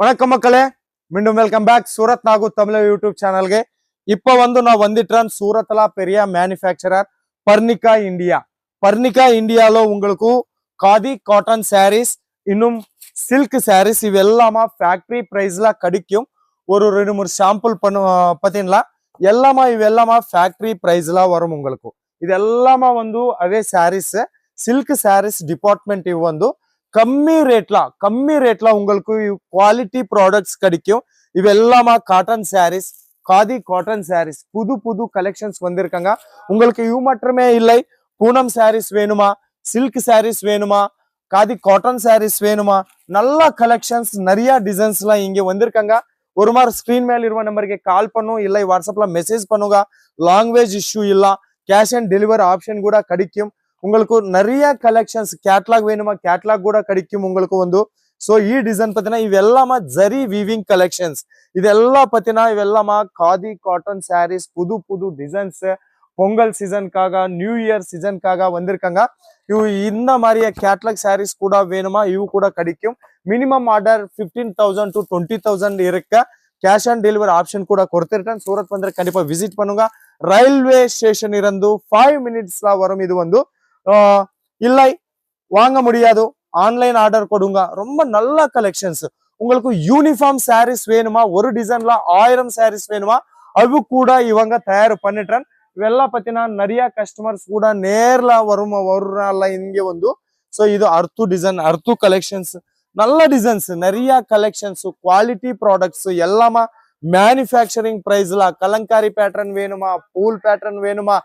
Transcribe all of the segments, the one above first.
வணக்கம் மக்களே, மீண்டும் welcome back Surat Nagu Tamil YouTube சேனல்ಗೆ. இப்போ நான் வந்துட்டேன் சூரத்ல பெரிய மேனுஃபேக்சரர் பர்னிகா இந்தியாలో உங்களுக்கு காதி காட்டன் சாரீஸ் இன்னும் சில்க் சாரீஸ் இவெல்லாமா ஃபேக்டரி பிரைஸ்ல கிடைக்கும். ஒரு ரெண்டு மூணு சாம்பிள் பாத்தீங்களா, இவெல்லாமா ஃபேக்டரி பிரைஸ்ல வரும் உங்களுக்கு. இதெல்லாமா ಅವೇ சாரீஸ் சில்க் சாரீஸ் டிபார்ட்மெண்ட் இவ் கம்மி ரேட்ல உங்களுக்கு குவாலிட்டி ப்ராடக்ட்ஸ் கிடைக்கும். இவெல்லாமா காட்டன் சாரீஸ், காதி காட்டன் சாரீஸ் புது கலெக்ஷன்ஸ் வந்திருக்காங்க. உங்களுக்கு இவ் மட்டுமே இல்லை, பூனம் சாரீஸ் வேணுமா, சில்க் சாரீஸ் வேணுமா, காதி காட்டன் சாரீஸ் வேணுமா, நல்ல கலெக்ஷன்ஸ் நிறைய டிசைன்ஸ்லாம் இங்க வந்திருக்காங்க. ஒரு மாதிரி ஸ்கிரீன் மேல இருவ நம்பருக்கு கால் பண்ணும், இல்லை வாட்ஸ்அப்ல மெசேஜ் பண்ணுங்க. லாங்குவேஜ் இஷ்யூ இல்ல, கேஷ் அண்ட் டெலிவரி ஆப்ஷன் கூட கிடைக்கும். உங்களுக்கு நிறைய கலெக்ஷன்ஸ் கேட்லாக் வேணுமா, கேட்லாக் கூட கிடைக்கும் உங்களுக்கு. சோ ಈ ಡಿಸೈನ್ ಪத்தினா ಇವೆಲ್ಲமா ಜರಿ ವೀವಿಂಗ್ ಕಲೆಕ್ಷನ್ಸ್. ಇದೆಲ್ಲ ಪத்தினா ಇವೆಲ್ಲமா ಖಾದಿ ಕಾಟನ್ ಸ್ಯಾರೀಸ್ புது டிசைன்ஸ் பொங்கல் சீசனுக்காக நியூ இயர் சீசனுக்காக வந்திருக்காங்க. இவ இந்த மாதிரியா கேட்லாக் சாரீஸ் கூட வேணுமா, இவ கூட கிடைக்கும். மினிமம் ஆர்டர் 15,000 to 20,000 இருக்கு. கேஷ் ஆன் டெலிவரி ஆப்ஷன் கூட கொடுத்திருக்கேன். சூரத் வந்து கண்டிப்பா விசிட் பண்ணுங்க. ரயில்வே ஸ்டேஷன் இருந்து 5 மினிட்ஸ்ல வரும். இது இல்லை வாங்க முடியாது, ஆன்லைன் ஆர்டர் கொடுங்க. ரொம்ப நல்ல கலெக்ஷன்ஸ். உங்களுக்கு யூனிஃபார்ம் சாரீஸ் வேணுமா, ஒரு டிசைன்ல 1000 சாரீஸ் வேணுமா, அது கூட இவங்க தயார் பண்ணிட்டேன். இவெல்லாம் பத்தினா நிறைய கஸ்டமர்ஸ் கூட நேர்ல வரும்ல இங்க. சோ இது அர்த்து கலெக்ஷன்ஸ், நல்ல டிசைன்ஸ், நிறைய கலெக்ஷன்ஸ், குவாலிட்டி ப்ராடக்ட்ஸ் எல்லாமா மேனுஃபேக்சரிங் பிரைஸ்ல. கலங்காரி பேட்டர்ன் வேணுமா, பூல் பேட்டர்ன் வேணுமா,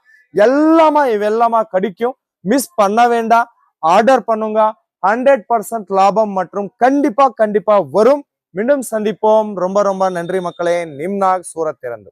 இவெல்லாமா கிடைக்கும். மிஸ் பண்ண வேண்டாம், ஆர்டர் பண்ணுங்க. 100% லாபம் மற்றும் கண்டிப்பா வரும். மீண்டும் சந்திப்போம். ரொம்ப நன்றி மக்களே. நிம்நாக் சூரத் இருந்து.